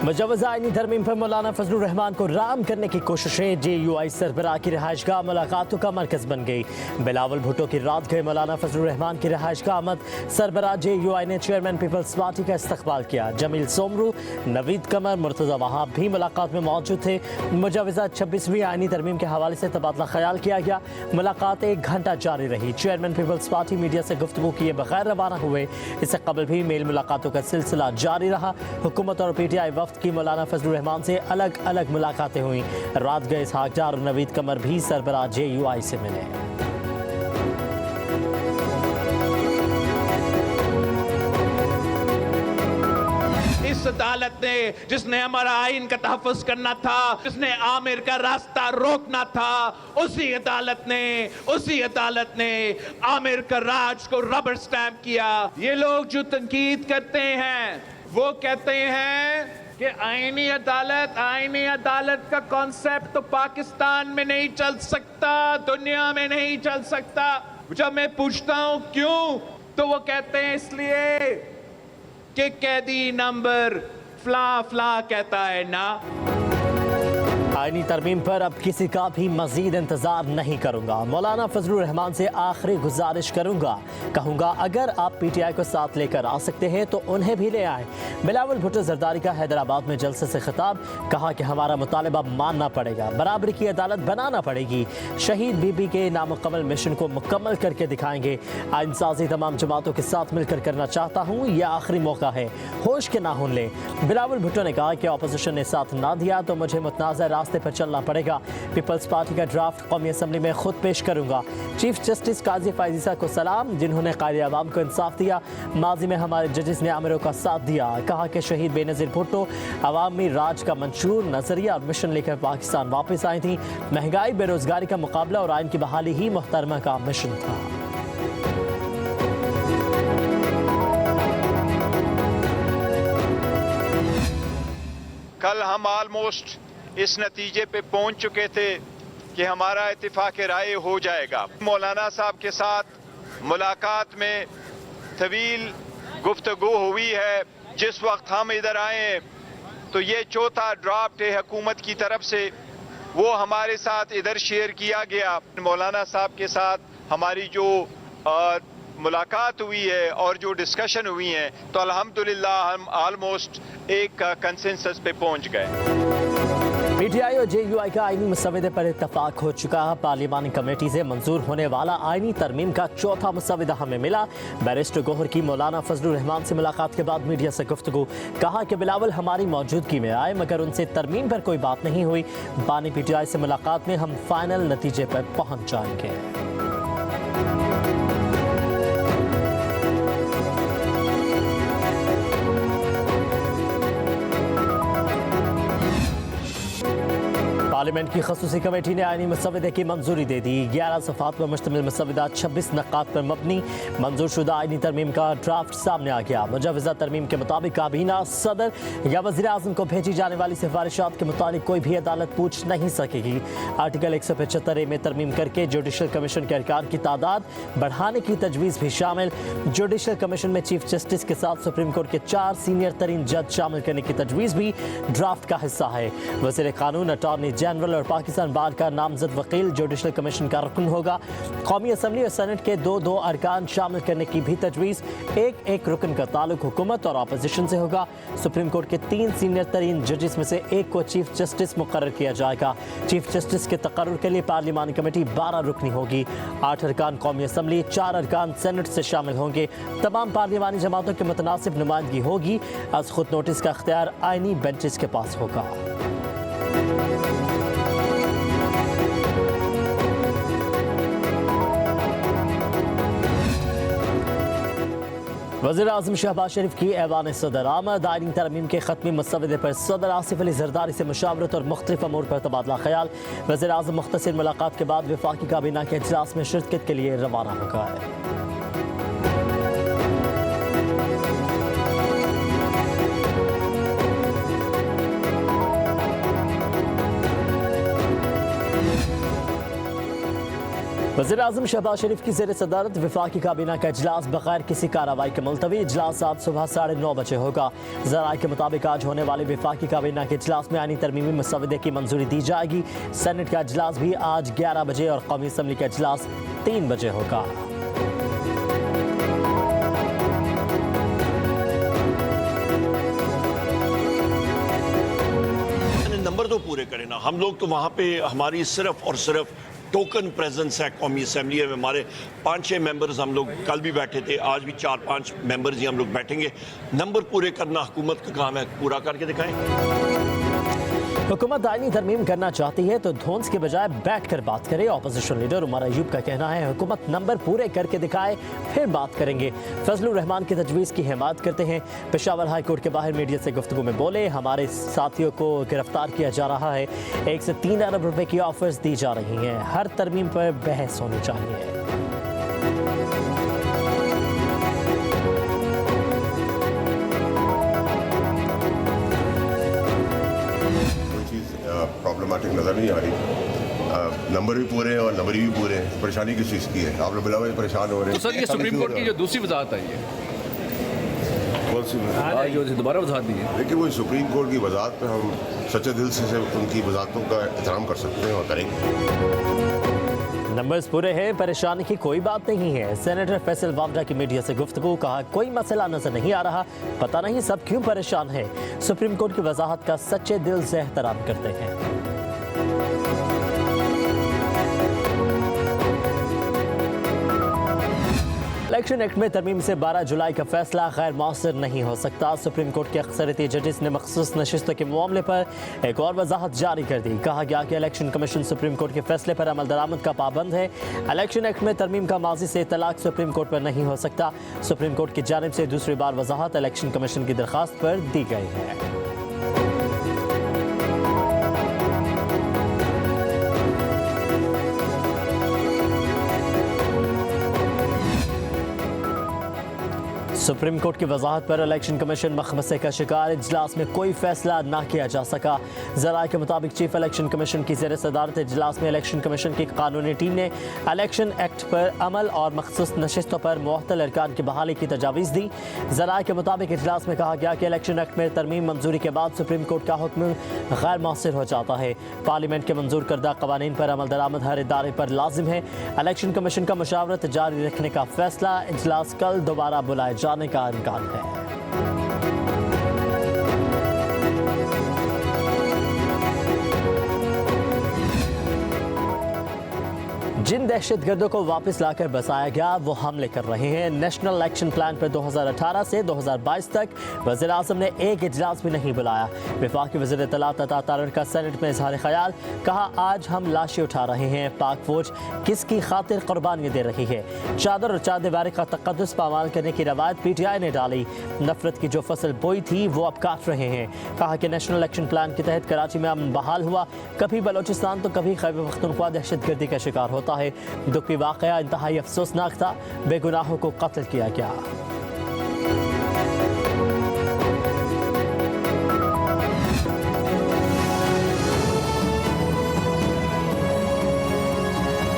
मुजव्वज़ा आईनी तरमीम पर मौलाना फजलुर रहमान को राम करने की कोशिशें JUI सरबराह की रिहाइशगाह मुलाकातों का मरकज बन गई। बिलावल भुट्टो की रात गए मौलाना फजलुर रहमान की रिहाइशगाह आमद सरबराह JUI ने चेयरमैन पीपल्स पार्टी का इस्तकबाल किया। जमील सोमरू, नवीद कमर, मुर्तज़ा वहाब भी मुलाकात में मौजूद थे। मुजव्वज़ा 26वीं आईनी तरमीम के हवाले से तबादला ख्याल किया गया। मुलाकात 1 घंटा जारी रही। चेयरमैन पीपल्स पार्टी मीडिया से गुफ्तगू किए बगैर रवाना हुए। इससे कबल भी मेल मुलाकातों का सिलसिला जारी रहा। हुकूमत और PTI वफ्द की मौलाना फजलुर रहमान से अलग अलग मुलाकातें हुई। रात गए इसहाक डार और नवीद कमर भी सरबराह JUI से मिले। इस अदालत ने, जिसने हमारा आइन का तहफ़्फ़ुज़ करना था, जिसने आमिर का रास्ता रोकना था, उसी अदालत ने आमिर का राज को रबर स्टैम्प किया। ये लोग जो तनकीद करते हैं वो कहते हैं कि आईनी अदालत का कॉन्सेप्ट तो पाकिस्तान में नहीं चल सकता, दुनिया में नहीं चल सकता। जब मैं पूछता हूं क्यों, तो वो कहते हैं इसलिए कि कैदी नंबर फ्ला कहता है ना। आईनी तरमीम पर अब किसी का भी मजीद इंतजार नहीं करूंगा। मौलाना फजलुर रहमान से आखिरी गुजारिश करूंगा, कहूंगा अगर आप PTI को साथ लेकर आ सकते हैं तो उन्हें भी ले आए। बिलावल भुट्टो जरदारी का हैदराबाद में जलसे से खिताब, कहा कि हमारा मुतालबा मानना पड़ेगा, बराबरी की अदालत बनाना पड़ेगी। शहीद बीबी के नामुकम्मल मिशन को मुकम्मल करके दिखाएंगे। आइन साजी तमाम जमातों के साथ मिलकर करना चाहता हूँ, यह आखिरी मौका है, होश के नाखून ले। बिलावल भुट्टो ने कहा कि अपोजिशन ने साथ ना दिया तो मुझे मुतनाज़ा रास्ते पर चलना पड़ेगा। पीपल्स पार्टी का ड्राफ्ट कौमी असम्बली में खुद पेश करूंगा। चीफ जस्टिस काजी फायजीसा को सलाम, जिन्होंने कायदे अवाम को इंसाफ दिया। माजी में हमारे जजेस ने आमिरों का साथ दिया। कहा कि शहीद बेनज़ीर भुट्टो अवामी राज का मंशूर नजरिया और मिशन लेकर पाकिस्तान वापस आई थी। महंगाई, बेरोजगारी का मुकाबला और आइन की बहाली ही मुहतरमा का मिशन था। कल हम ऑलमोस्ट इस नतीजे पे पहुंच चुके थे कि हमारा इत्तेफाक राय हो जाएगा। मौलाना साहब के साथ मुलाकात में तवील गुफ्तगू हुई है। जिस वक्त हम इधर आए तो ये चौथा ड्राफ्ट है हुकूमत की तरफ से, वो हमारे साथ इधर शेयर किया गया। मौलाना साहब के साथ हमारी जो मुलाकात हुई है और जो डिस्कशन हुई है, तो अल्हम्दुलिल्लाह हम ऑलमोस्ट एक कंसेंसस पे पहुंच गए। PTI और JUI का आईनी मुसवदे पर इत्तफाक हो चुका है। पार्लिमानी कमेटी से मंजूर होने वाला आईनी तरमीम का चौथा मुसवदा हमें मिला। बैरिस्टर गौहर की मौलाना फजलुर रहमान से मुलाकात के बाद मीडिया से गुफ्तगू, कहा कि बिलावल हमारी मौजूदगी में आए मगर उनसे तरमीम पर कोई बात नहीं हुई। बानी PTI से मुलाकात में हम फाइनल नतीजे पर पहुँच जाएंगे। पार्लियामेंट की खसूसी कमेटी ने आईनी मुसवदे की मंजूरी दे दी। 11 सफ़ात पर मुश्तमिल मुसवदा 26 नक़ात पर मबनी मंजूर शुदा आईनी तरमीम का ड्राफ्ट सामने आ गया। मुजव्वज़ा तरमीम के मुताबिक काबीना, सदर या वज़ीर आज़म को भेजी जाने वाली सिफारिशात के मुताबिक कोई भी अदालत पूछ नहीं सकेगी। आर्टिकल 175A में तरमीम करके जुडिशल कमीशन के अरकान की तादाद बढ़ाने की तजवीज़ भी शामिल। जुडिशल कमीशन में चीफ जस्टिस के साथ सुप्रीम कोर्ट के 4 सीनियर तरीन जज शामिल करने की तजवीज़ भी ड्राफ्ट का हिस्सा है। वज़ीर कानून, अटॉर्नी जनरल और पाकिस्तान बार का नामजद वकील जुडिशल कमीशन का रुकन होगा। कौमी असम्बली और सेनेट के 2 अरकान शामिल करने की भी तजवीज़। एक रुकन का ताल्लुक हुकूमत और अपोजिशन से होगा। सुप्रीम कोर्ट के 3 सीनियर तरीन जजेस में से एक को चीफ जस्टिस मुकर्रर किया जाएगा। चीफ जस्टिस के तकर्रुर के लिए पार्लिमानी कमेटी 12 रुकनी होगी। 8 अरकान कौमी असम्बली, 4 अरकान सेनेट से शामिल होंगे। तमाम पार्लिमानी जमातों की मुतनासिब नुमाइंदगी होगी। आज खुद नोटिस का अख्तियार आईनी बेंचेस के पास होगा। वज़ीर आज़म शहबाज शरीफ की ऐवान सदर आमद। आईनी तरमीम के खत्मी मुसवदे पर सदर आसिफ अली जरदारी से मुशावरत और मुख्तलिफ अमूर पर तबादला ख्याल। वज़ीर आज़म मुख्तसर मुलाकात के बाद वफाकी काबीना के इजलास में शिरकत के लिए रवाना हो गए। वज़ीर-ए-आज़म शहबाज शरीफ की ज़ेर सदारत वफाकी काबीना का इजलास बगैर किसी कार्रवाई के मुलतवी। इजलास आज सुबह 9:30 बजे होगा। ज़राए के मुताबिक आज होने वाले वफाकी काबीना के इजलास में आईनी तरमीमी मसवदे की मंजूरी दी जाएगी। सेनेट का इजलास भी आज 11 बजे और कौमी असम्बली का इजलास 3 बजे होगा। नंबर तो पूरे करें ना, हम लोग तो वहाँ पे हमारी सिर्फ और सिर्फ टोकन प्रेजेंस है कौमी असम्बली में। हमारे 5-6 मेंबर्स हम लोग कल भी बैठे थे, आज भी 4-5 मेंबर्स ही हम लोग बैठेंगे। नंबर पूरे करना हुकूमत का काम है, पूरा करके दिखाएं। हुकूमत आईनी तरमीम करना चाहती है तो धौंस के बजाय बैठ कर बात करे। अपोजिशन लीडर उमर अयूब का कहना है हुकूमत नंबर पूरे करके दिखाए फिर बात करेंगे। फजलुर रहमान की तजवीज़ की हिमायत करते हैं। पेशावर हाई कोर्ट के बाहर मीडिया से गुफ्तगू में बोले, हमारे साथियों को गिरफ्तार किया जा रहा है। 1 से 3 अरब रुपए की ऑफर्स दी जा रही हैं। हर तरमीम पर बहस होनी चाहिए। प्रॉब्लमेटिक नज़र नहीं आ रही। नंबर भी पूरे हैं और नंबरी भी पूरे हैं। परेशानी किस चीज़ की है? आप लोग बिला वजह परेशान हो रहे हैं। तो सर ये सुप्रीम कोर्ट की जो दूसरी वजाहत आई है, कौन सी? आज जो दोबारा वजाहत दी है, देखिए वो सुप्रीम कोर्ट की वजाहत पे हम सच्चे दिल से उनकी वजाहतों का एहतराम कर सकते हैं और करेंगे। नंबर्स पूरे हैं, परेशानी की कोई बात नहीं है। सेनेटर फैसल वावडा की मीडिया से गुफ्तगू, कहा कोई मसला नजर नहीं आ रहा, पता नहीं सब क्यों परेशान है। सुप्रीम कोर्ट की वजाहत का सच्चे दिल से एहतराम करते हैं। इलेक्शन एक्ट में तरमीम से 12 जुलाई का फैसला गैर मौसर नहीं हो सकता। सुप्रीम कोर्ट के अक्सरियती जजेस ने मखसूस नशिस्तों के मामले पर एक और वजाहत जारी कर दी। कहा गया कि इलेक्शन कमीशन सुप्रीम कोर्ट के फैसले पर अमल दरामद का पाबंद है। इलेक्शन एक्ट में तरमीम का माजी से इतलाक सुप्रीम कोर्ट पर नहीं हो सकता। सुप्रीम कोर्ट की जानिब से दूसरी बार वजाहत इलेक्शन कमीशन की दरख्वास्त पर दी गई है। सुप्रीम कोर्ट की वजाहत पर इलेक्शन कमीशन मखमसे का शिकार, इजलास में कोई फैसला ना किया जा सका। ज़राए के मुताबिक चीफ इलेक्शन कमीशन की ज़ेर सदारत इजलास में इलेक्शन कमीशन की कानूनी टीम ने इलेक्शन एक्ट पर अमल और मखसूस नशिस्तों पर मुअत्तल अरकान की बहाली की तजावीज़ दी। ज़राए के मुताबिक इजलास में कहा गया कि इलेक्शन एक्ट में तरमीम मंजूरी के बाद सुप्रीम कोर्ट का हुक्म गैर मौसर हो जाता है। पार्लियामेंट के मंजूर करदा कवानीन पर अमल दरामद हर इदारे पर लाजिम है। इलेक्शन कमीशन का मुशावरत जारी रखने का फैसला, इजलास कल दोबारा बुलाए जाने का इम्कान है। जिन दहशतगर्दों को वापस लाकर बसाया गया वो हमले कर रहे हैं। नेशनल इलेक्शन प्लान पर 2018 से 2022 तक वज़ीर आज़म ने एक इजलास भी नहीं बुलाया। वफाकी वज़ीर इत्तलात अता तारड़ का सेनेट में इजहार ख्याल, कहा आज हम लाशें उठा रहे हैं, पाक फौज किसकी खातिर कुर्बानियाँ दे रही है। चादर और चारदीवारी का तक़द्दुस पामाल करने की रवायत PTI ने डाली। नफरत की जो फसल बोई थी वो अब काट रहे हैं। कहा कि नेशनल इलेक्शन प्लान के तहत कराची में अमन बहाल हुआ, कभी बलोचिस्तान तो कभी खैबर पख्तूनख्वा दहशतगर्दी का शिकार होता है। दुख की वाक़या इंतहाई अफसोसनाक था, बेगुनाहों को कत्ल किया गया।